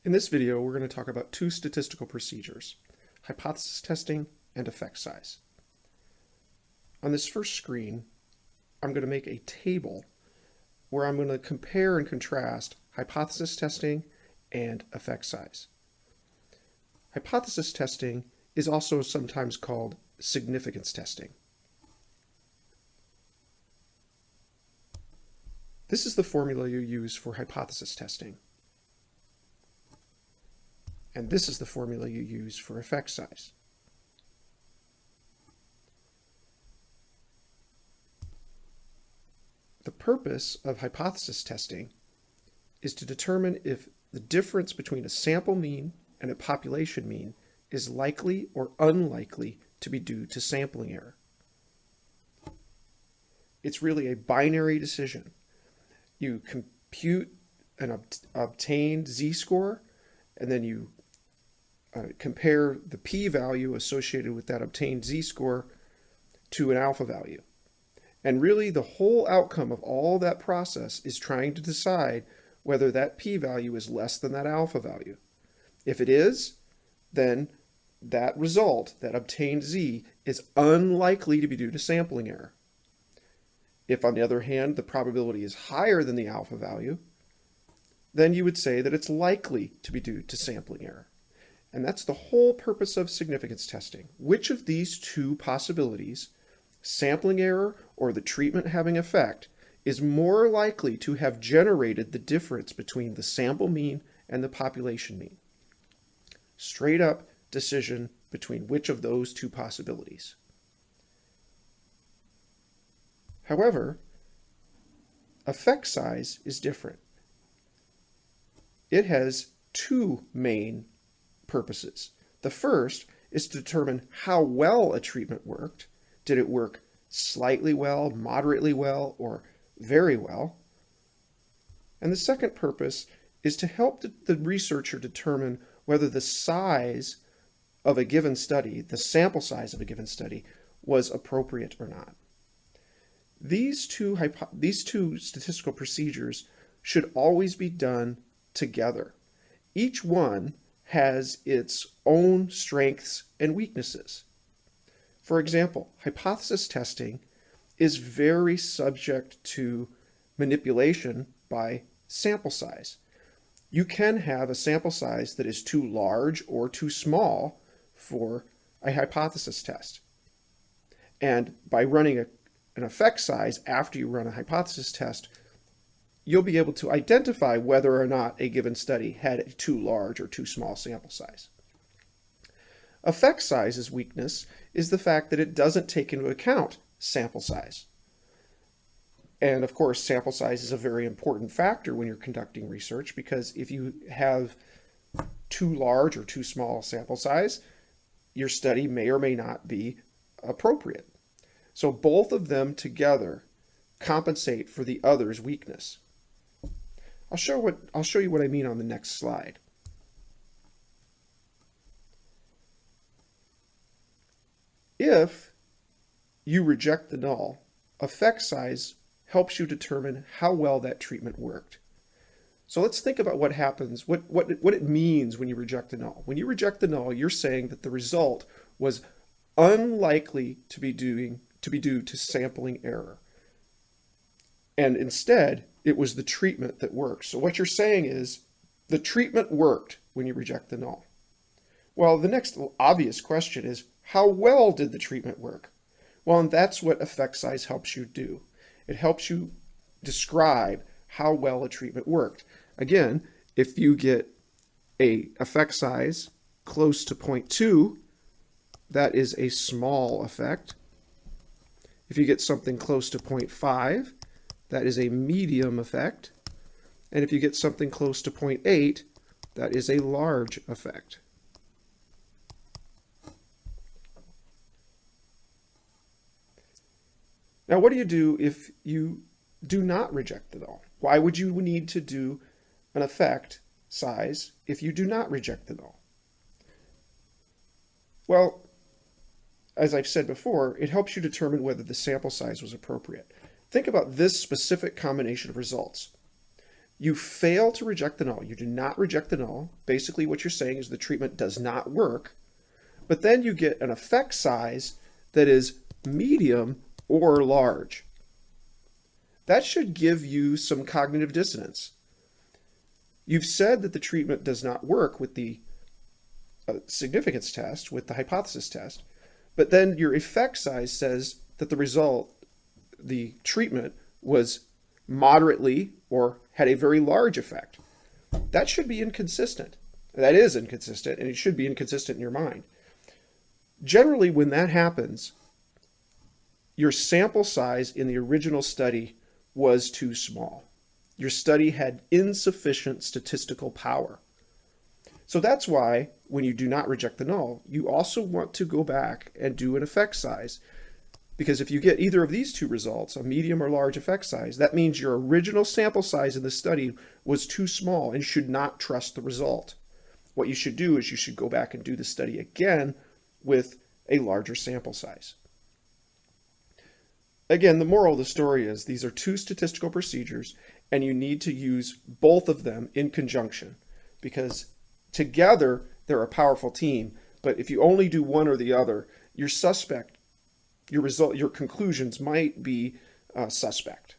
In this video, we're going to talk about two statistical procedures, hypothesis testing and effect size. On this first screen, I'm going to make a table where I'm going to compare and contrast hypothesis testing and effect size. Hypothesis testing is also sometimes called significance testing. This is the formula you use for hypothesis testing. And this is the formula you use for effect size. The purpose of hypothesis testing is to determine if the difference between a sample mean and a population mean is likely or unlikely to be due to sampling error. It's really a binary decision. You compute an obtained z-score, and then you compare the p-value associated with that obtained z-score to an alpha value. And really the whole outcome of all that process is trying to decide whether that p-value is less than that alpha value. If it is, then that result, that obtained z, is unlikely to be due to sampling error. If, on the other hand, the probability is higher than the alpha value, then you would say that it's likely to be due to sampling error. And that's the whole purpose of significance testing. Which of these two possibilities, sampling error or the treatment having effect, is more likely to have generated the difference between the sample mean and the population mean? Straight up decision between which of those two possibilities. However, effect size is different. It has two main purposes. The first is to determine how well a treatment worked. Did it work slightly well, moderately well, or very well? And the second purpose is to help the researcher determine whether the size of a given study, the sample size of a given study, was appropriate or not. These two statistical procedures should always be done together. Each one has its own strengths and weaknesses. For example, hypothesis testing is very subject to manipulation by sample size. You can have a sample size that is too large or too small for a hypothesis test. And by running an effect size after you run a hypothesis test, you'll be able to identify whether or not a given study had a too large or too small sample size. Effect size's weakness is the fact that it doesn't take into account sample size. And of course, sample size is a very important factor when you're conducting research, because if you have too large or too small sample size, your study may or may not be appropriate. So both of them together compensate for the other's weakness. I'll show you what I mean on the next slide. If you reject the null, effect size helps you determine how well that treatment worked. So let's think about what happens, what it means when you reject the null. When you reject the null, you're saying that the result was unlikely to be due to sampling error. And instead, it was the treatment that worked. So what you're saying is the treatment worked when you reject the null. Well, the next obvious question is, how well did the treatment work? Well, and that's what effect size helps you do. It helps you describe how well a treatment worked. Again, if you get a effect size close to 0.2, that is a small effect. If you get something close to 0.5, that is a medium effect. And if you get something close to 0.8, that is a large effect. Now, what do you do if you do not reject the null? Why would you need to do an effect size if you do not reject the null? Well, as I've said before, it helps you determine whether the sample size was appropriate. Think about this specific combination of results. You fail to reject the null. You do not reject the null. Basically, what you're saying is the treatment does not work. But then you get an effect size that is medium or large. That should give you some cognitive dissonance. You've said that the treatment does not work with the significance test, with the hypothesis test, but then your effect size says that the result, the treatment, was moderately or had a very large effect. That should be inconsistent. That is inconsistent, and it should be inconsistent in your mind. Generally, when that happens, your sample size in the original study was too small. Your study had insufficient statistical power. So that's why when you do not reject the null, you also want to go back and do an effect size. Because if you get either of these two results, a medium or large effect size, that means your original sample size in the study was too small and should not trust the result. What you should do is you should go back and do the study again with a larger sample size. Again, the moral of the story is these are two statistical procedures, and you need to use both of them in conjunction, because together they're a powerful team. But if you only do one or the other, your conclusions might be suspect.